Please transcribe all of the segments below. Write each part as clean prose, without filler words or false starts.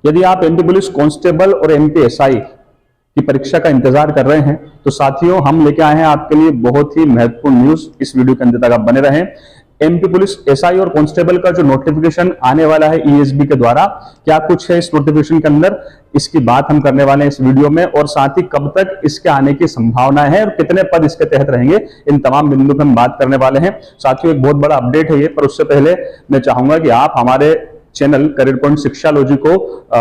यदि आप MP police constable और एमपी एसआई की परीक्षा का इंतजार कर रहे हैं तो साथियों हम लेके आए हैं आपके लिए बहुत ही महत्वपूर्ण न्यूज। इस वीडियो के अंत तक आप बने रहें। एमपी पुलिस एसआई और कांस्टेबल का जो नोटिफिकेशन आने वाला है ईएसबी के द्वारा, क्या कुछ है इस नोटिफिकेशन के अंदर, इसकी बात हम करने वाले हैं इस वीडियो में, और साथ ही कब तक इसके आने की संभावना है और कितने पद इसके तहत रहेंगे, इन तमाम बिंदु पर हम बात करने वाले हैं। साथियों एक बहुत बड़ा अपडेट है ये, पर उससे पहले मैं चाहूंगा कि आप हमारे चैनल करियर पॉइंट शिक्षालॉजी को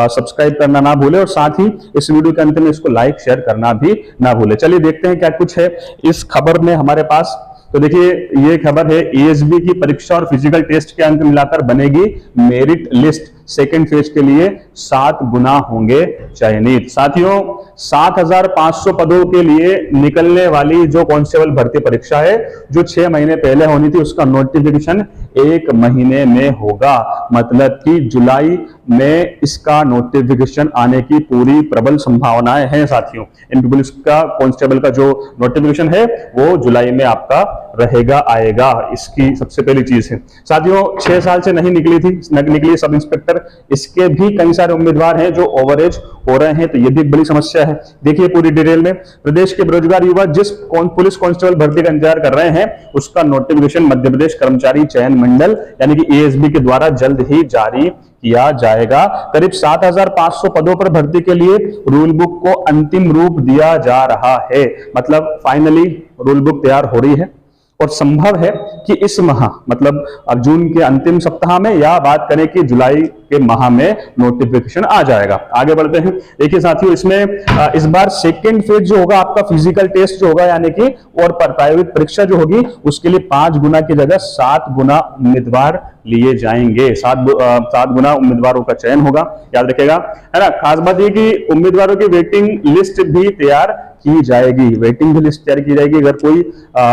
सब्सक्राइब करना ना भूले और साथ ही इस वीडियो के अंत में इसको लाइक शेयर करना भी ना भूले। चलिए देखते हैं क्या कुछ है इस खबर में हमारे पास। तो देखिए ये खबर है, ईएसबी की परीक्षा और फिजिकल टेस्ट के अंक मिलाकर बनेगी मेरिट लिस्ट। सेकेंड फेज के लिए 7 गुना होंगे चयनित। साथियों 7,500 पदों के लिए निकलने वाली जो कांस्टेबल भर्ती परीक्षा है, जो 6 महीने पहले होनी थी, उसका नोटिफिकेशन 1 महीने में होगा। मतलब कि जुलाई में इसका नोटिफिकेशन आने की पूरी प्रबल संभावनाएं हैं। साथियों एमपी पुलिस का कांस्टेबल का जो नोटिफिकेशन है वो जुलाई में आपका रहेगा, आएगा। इसकी सबसे पहली चीज है। साथियों 6 साल से नहीं निकली सब इंस्पेक्टर, इसके भी कई सारे उम्मीदवार हैं जो ओवरेज हो रहे हैं, तो ये भी बड़ी समस्या है। देखिए पूरी डिटेल में, प्रदेश के बेरोजगार युवा जिस पुलिस कांस्टेबल भर्ती का इंतजार कर रहे हैं उसका नोटिफिकेशन मध्य प्रदेश कर्मचारी चयन मंडल यानी कि एएसबी के द्वारा जल्द ही जारी किया जाएगा। करीब 7,500 पदों पर भर्ती के लिए रूल बुक को अंतिम रूप दिया जा रहा है। मतलब फाइनली रूल बुक तैयार हो रही है और संभव है कि इस माह मतलब अब जून के अंतिम सप्ताह में या बात करें कि जुलाई के माह में नोटिफिकेशन आ जाएगा। आगे बढ़ते हैं। देखिए साथियों इसमें इस बार सेकेंड फेज जो होगा आपका फिजिकल टेस्ट जो होगा यानी कि और प्रायोगिक परीक्षा जो होगी उसके लिए 5 गुना की जगह 7 गुना उम्मीदवार लिए जाएंगे। 7 गुना उम्मीदवारों का चयन होगा, याद रखेगा, है ना। खास बात यह कि उम्मीदवारों की वेटिंग लिस्ट भी तैयार की जाएगी। वेटिंग भी लिस्ट तैयार की जाएगी। अगर कोई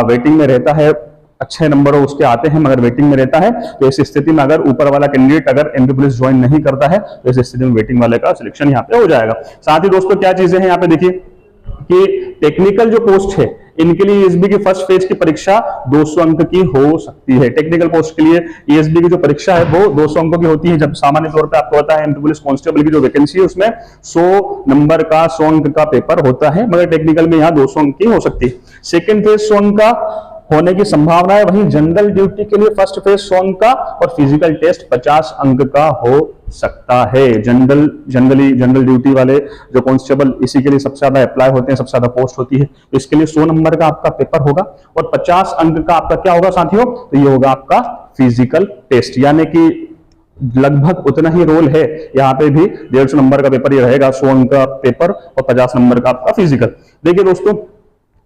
वेटिंग में रहता है, अच्छे नंबर उसके आते हैं मगर वेटिंग में रहता है, तो इस स्थिति में अगर ऊपर वाला कैंडिडेट अगर एमपी पुलिस ज्वाइन नहीं करता है तो इस स्थिति में वेटिंग वाले का सिलेक्शन यहाँ पे हो जाएगा। साथ ही दोस्तों क्या चीजें हैं यहाँ पे देखिए कि टेक्निकल जो पोस्ट है इनके लिए ईएसबी की फर्स्ट फेज की परीक्षा 200 अंक की हो सकती है। टेक्निकल पोस्ट के लिए ईएसबी की जो परीक्षा है वो 200 अंकों की होती है। जब सामान्य तौर पे आपको पता है एमपी पुलिस कांस्टेबल की जो वैकेंसी है उसमें 100 नंबर का 100 अंक का पेपर होता है, मगर टेक्निकल में यहाँ 200 अंक की हो सकती है। सेकेंड फेज 100 अंक का होने की संभावना है। वहीं जनरल ड्यूटी के लिए फर्स्ट फेज 100 अंक का और फिजिकल टेस्ट 50 अंक का हो सकता है। जनरल ड्यूटी वाले जो कांस्टेबल इसी के लिए सबसे ज्यादा अप्लाई होते हैं, सबसे ज्यादा पोस्ट होती है, तो इसके लिए 100 नंबर का आपका पेपर होगा और 50 अंक का आपका क्या होगा साथियों, तो ये होगा आपका फिजिकल टेस्ट। यानी कि लगभग उतना ही रोल है यहाँ पे भी, 150 नंबर का पेपर ये रहेगा, 100 अंक का पेपर और 50 नंबर का आपका फिजिकल। देखिए दोस्तों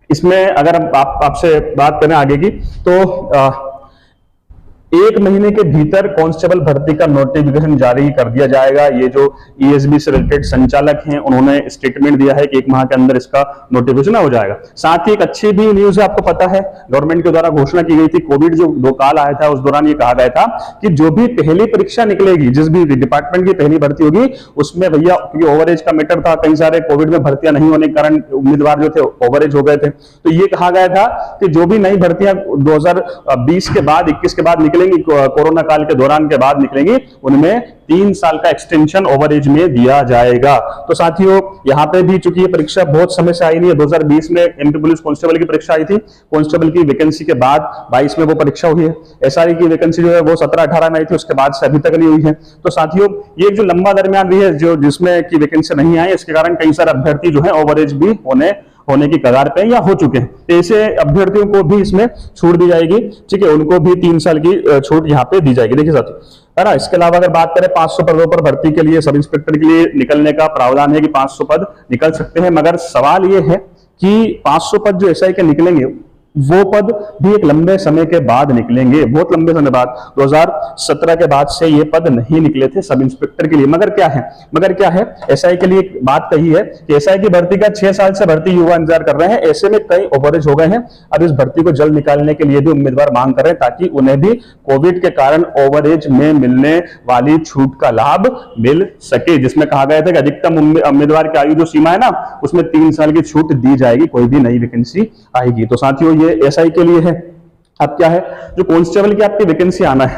इसमें अगर आपसे बात करें आगे की तो 1 महीने के भीतर कांस्टेबल भर्ती का नोटिफिकेशन जारी कर दिया जाएगा। ये जो ईएसबी से रिलेटेड संचालक हैं उन्होंने स्टेटमेंट दिया है कि 1 माह के अंदर इसका नोटिफिकेशन हो जाएगा। साथ ही एक अच्छी भी न्यूज है, आपको पता है गवर्नमेंट के द्वारा घोषणा की गई थी, कोविड जो 2 काल आया था उस दौरान ये कहा गया था कि जो भी पहली परीक्षा निकलेगी, जिस भी डिपार्टमेंट की पहली भर्ती होगी उसमें भैया, क्योंकि ओवरेज का मैटर था, कई सारे कोविड में भर्तियां नहीं होने के कारण उम्मीदवार जो थे ओवरेज हो गए थे, तो ये कहा गया था कि जो भी नई भर्तियां 2020 के बाद 21 के बाद कोरोना काल के दौरान के बाद निकलेंगी, उनमें 3 साल का एक्सटेंशन ओवरेज में दिया जाएगा। तो साथियों यहाँ पे भी चूंकि ये परीक्षा बहुत समय से आई नहीं है, 2020 में एमपी पुलिस कांस्टेबल की परीक्षा आई थी, कांस्टेबल की वैकेंसी के बाद 22 में वो परीक्षा हुई है। एसआई की वैकेंसी जो है वो 17-18 में आई थी, उसके बाद से अभी तक नहीं हुई है। तो साथियों ये जो लंबा दरमियान रही है जो जिसमें की वैकेंसी नहीं आई, इसके कारण कई सारे अभ्यर्थी जो है ओवरेज भी होने की कगार पे या हो चुके हैं। तो ऐसे अभ्यर्थियों को भी इसमें छूट दी जाएगी, ठीक है, उनको भी 3 साल की छूट यहाँ पे दी जाएगी। देखिए साथियों, है ना। इसके अलावा अगर बात करें 500 पदों पर भर्ती के लिए सब इंस्पेक्टर के लिए निकलने का प्रावधान है कि 500 पद निकल सकते हैं, मगर सवाल ये है कि 500 पद जो एसआई के निकलेंगे वो पद भी एक लंबे समय के बाद निकलेंगे, बहुत लंबे समय बाद। 2017 के बाद से ये पद नहीं निकले थे सब इंस्पेक्टर के लिए। मगर क्या है एसआई के लिए बात कही है कि एसआई की भर्ती का 6 साल से भर्ती युवा इंतजार कर रहे हैं, ऐसे में कई ओवरेज हो गए हैं। अब इस भर्ती को जल्द निकालने के लिए भी उम्मीदवार मांग कर रहे हैं ताकि उन्हें भी कोविड के कारण ओवरेज में मिलने वाली छूट का लाभ मिल सके, जिसमें कहा गया था कि अधिकतम उम्मीदवार की आयु जो सीमा है ना उसमें 3 साल की छूट दी जाएगी, कोई भी नई वैकेंसी आएगी। तो साथियों ये एसआई के लिए है। अब क्या है, जो कांस्टेबल की आपकी वैकेंसी आना है,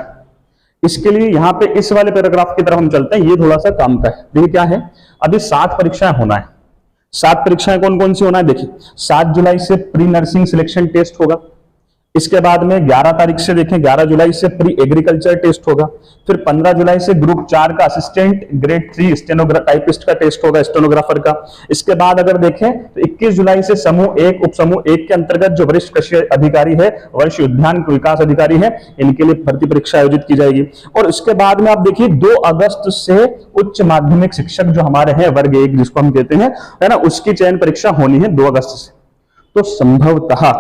इसके लिए यहां पे इस वाले पैराग्राफ की तरफ हम चलते हैं, ये थोड़ा सा काम का है। देखिए क्या है, अभी 7 परीक्षाएं होना है। 7 परीक्षाएं कौन कौन सी होना है, देखिए 7 जुलाई से प्री नर्सिंग सिलेक्शन टेस्ट होगा। इसके बाद में 11 तारीख से देखें 11 जुलाई से प्री एग्रीकल्चर टेस्ट होगा। फिर 15 जुलाई से ग्रुप 4 का असिस्टेंट ग्रेड 3 टाइपिस्ट का टेस्ट होगा, स्टेनोग्राफर का। इसके बाद अगर देखें तो 21 जुलाई से समूह 1 उप समूह 1 के अंतर्गत जो वरिष्ठ कृषि अधिकारी है, वरिष्ठ उद्यान विकास अधिकारी है, इनके लिए भर्ती परीक्षा आयोजित की जाएगी। और इसके बाद में आप देखिए 2 अगस्त से उच्च माध्यमिक शिक्षक जो हमारे हैं वर्ग 1 जिसको हम कहते हैं, है ना, उसकी चयन परीक्षा होनी है 2 अगस्त से। तो संभवतः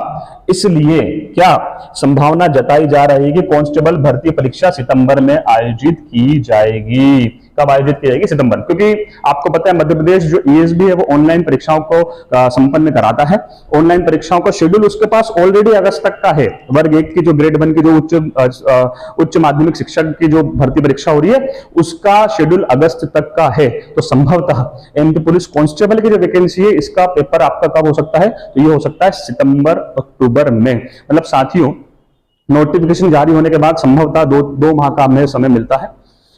इसलिए क्या संभावना जताई जा रही है कि कांस्टेबल भर्ती परीक्षा सितंबर में आयोजित की जाएगी। कब आयोजित की जाएगी, सितंबर, क्योंकि आपको पता है मध्य प्रदेश जो ईएसबी है वो ऑनलाइन परीक्षाओं को संपन्न कराता है। ऑनलाइन परीक्षाओं का शेड्यूल उसके पास ऑलरेडी अगस्त तक का है। वर्ग 1 की जो ग्रेड 1 की जो उच्च माध्यमिक शिक्षक की जो भर्ती परीक्षा हो रही है उसका शेड्यूल अगस्त तक का है। तो संभवतः एमपी पुलिस कांस्टेबल की जो वैकेंसी है इसका पेपर आपका कब हो सकता है, तो ये हो सकता है सितंबर अक्टूबर में। मतलब साथियों नोटिफिकेशन जारी होने के बाद संभवतः दो माह का हमें समय मिलता है।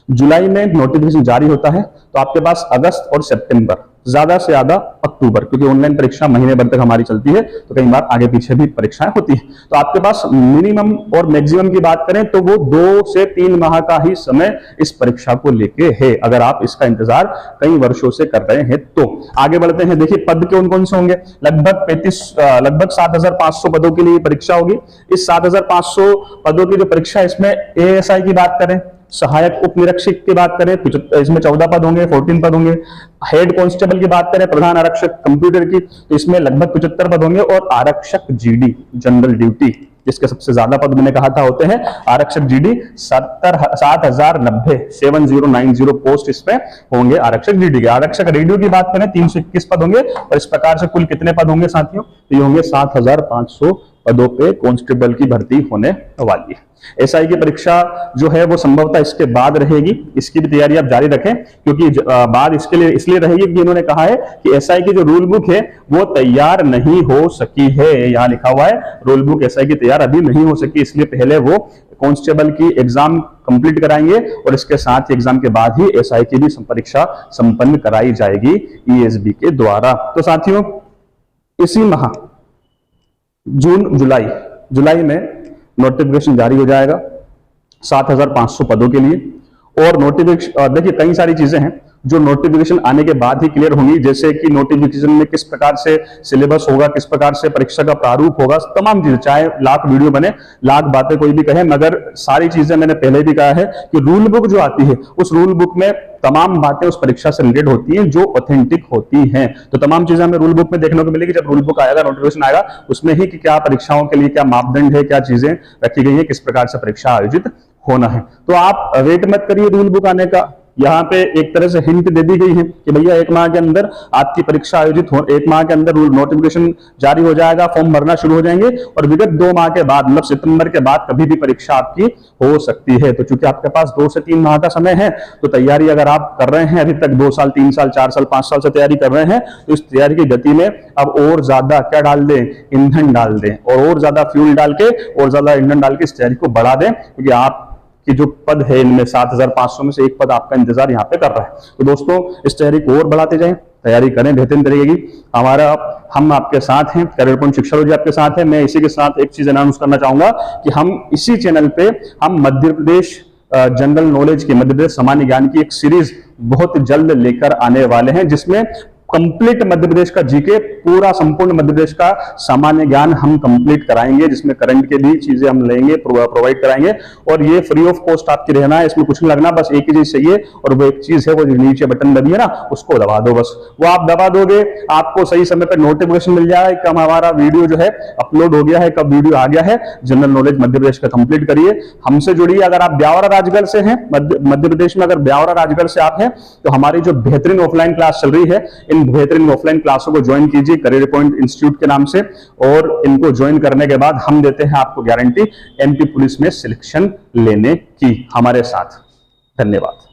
जुलाई में नोटिफिकेशन जारी होता है तो आपके पास अगस्त और सितंबर, ज्यादा से ज्यादा अक्टूबर, क्योंकि ऑनलाइन परीक्षा महीने भर तक हमारी चलती है तो कई बार आगे पीछे भी परीक्षाएं होती है। तो आपके पास मिनिमम और मैक्सिमम की बात करें तो वो 2 से 3 माह का ही समय इस परीक्षा को लेके है, अगर आप इसका इंतजार कई वर्षों से कर रहे हैं तो। आगे बढ़ते हैं, देखिए पद कौन कौन से होंगे। लगभग 7,500 पदों के लिए परीक्षा होगी। इस 7,500 पदों की जो परीक्षा है इसमें एएसआई की बात करें, सहायक उप निरीक्षक की बात करें, इसमें 14 पद होंगे, 14 पद होंगे। हेड कांस्टेबल की बात करें, प्रधान आरक्षक कंप्यूटर की, तो इसमें लगभग 75 पद होंगे। और आरक्षक जीडी जनरल ड्यूटी, जिसके सबसे ज्यादा पद मैंने कहा था होते हैं आरक्षक जीडी, 7090 पोस्ट इसमें होंगे आरक्षक जीडी के। आरक्षक रेडियो की बात करें 321 पद होंगे। और इस प्रकार से कुल कितने पद होंगे साथियों, तो ये होंगे 7,500 पदों पे कांस्टेबल की भर्ती होने वाली है। एसआई की परीक्षा जो है वो संभवतः इसके बाद रहेगी। इसकी भी तैयारी आप जारी रखें, क्योंकि बाद इसके लिए इसलिए रहेगी कि इन्होंने कहा है कि एसआई की जो रूल बुक है वो तैयार नहीं हो सकी है। यहां लिखा हुआ है रूल बुक एसआई की तैयार अभी नहीं हो सकी, इसलिए पहले वो कांस्टेबल की एग्जाम कंप्लीट कराएंगे और इसके साथ ही एग्जाम के बाद ही एसआई की भी परीक्षा संपन्न कराई जाएगी ईएसबी के द्वारा। तो साथियों इसी माह जुलाई में नोटिफिकेशन जारी हो जाएगा 7,500 पदों के लिए। और नोटिफिकेशन देखिए कई सारी चीजें हैं जो नोटिफिकेशन आने के बाद ही क्लियर होंगी, जैसे कि नोटिफिकेशन में किस प्रकार से सिलेबस होगा, किस प्रकार से परीक्षा का प्रारूप होगा, तमाम चीजें। चाहे लाख वीडियो बने, लाख बातें कोई भी कहे, मगर सारी चीजें मैंने पहले भी कहा है कि रूल बुक जो आती है उस रूल बुक में तमाम बातें उस परीक्षा से रिलेटेड होती हैं जो ऑथेंटिक होती हैं। तो तमाम चीजें हमें रूल बुक में देखने को मिलेगी। जब रूल बुक आएगा, नोटिफिकेशन आएगा, उसमें ही कि क्या परीक्षाओं के लिए क्या मापदंड है, क्या चीजें रखी गई है, किस प्रकार से परीक्षा आयोजित होना है। तो आप वेट मत करिए रूल बुक आने का। यहाँ पे एक तरह से हिंट दे दी गई है कि भैया 1 माह के अंदर आपकी परीक्षा आयोजित हो, 1 माह के अंदर रूल नोटिफिकेशन जारी हो जाएगा, फॉर्म भरना शुरू हो जाएंगे और विगत 2 माह के बाद, मतलब सितंबर के बाद कभी भी परीक्षा आपकी हो सकती है। तो चूंकि आपके पास 2 से 3 माह का समय है, तो तैयारी अगर आप कर रहे हैं, अभी तक 2 साल 3 साल 4 साल 5 साल से तैयारी कर रहे हैं, तो इस तैयारी की गति में अब और ज्यादा क्या डाल दें, ईंधन डाल दें, और ज्यादा फ्यूल डाल के और ज्यादा ईंधन डाल के इस तैयारी को बढ़ा दें, क्योंकि आप कि जो पद है इनमें 7,500 में से एक पद आपका इंतजार यहाँ पे कर रहा है। तो दोस्तों इस तैयारी को और बढ़ाते जाएं, तैयारी करें बेहतरीन तरीके की। हम आपके साथ हैं, करियर पॉइंट शिक्षालॉजी आपके साथ है। मैं इसी के साथ एक चीज अनाउंस करना चाहूंगा कि हम इसी चैनल पे हम मध्य प्रदेश जनरल नॉलेज की, मध्य प्रदेश सामान्य ज्ञान की एक सीरीज बहुत जल्द लेकर आने वाले हैं, जिसमें कंप्लीट मध्य प्रदेश का जीके, पूरा संपूर्ण मध्य प्रदेश का सामान्य ज्ञान हम कंप्लीट कराएंगे, जिसमें करंट के भी चीजें हम लेंगे, प्रोवाइड कराएंगे। और ये फ्री ऑफ कॉस्ट आपकी रहना है, इसमें कुछ नहीं लगना, बस एक ही चीज चाहिए, और वो एक चीज है वो नीचे बटन दबिए ना, उसको दबा दो। बस वो आप दबा दोगे, आपको सही समय पर नोटिफिकेशन मिल जाएगा कब हमारा वीडियो जो है अपलोड हो गया है, कब वीडियो आ गया है। जनरल नॉलेज मध्य प्रदेश का कंप्लीट करिए, हमसे जुड़िए। अगर आप ब्यावरा राजगढ़ से हैं, मध्य प्रदेश में अगर ब्यावरा राजगढ़ से आप हैं, तो हमारी जो बेहतरीन ऑफलाइन क्लास चल रही है, इन बेहतरीन ऑफलाइन क्लासों को ज्वाइन कीजिए करियर पॉइंट इंस्टीट्यूट के नाम से। और इनको ज्वाइन करने के बाद हम देते हैं आपको गारंटी एमपी पुलिस में सिलेक्शन लेने की। हमारे साथ धन्यवाद।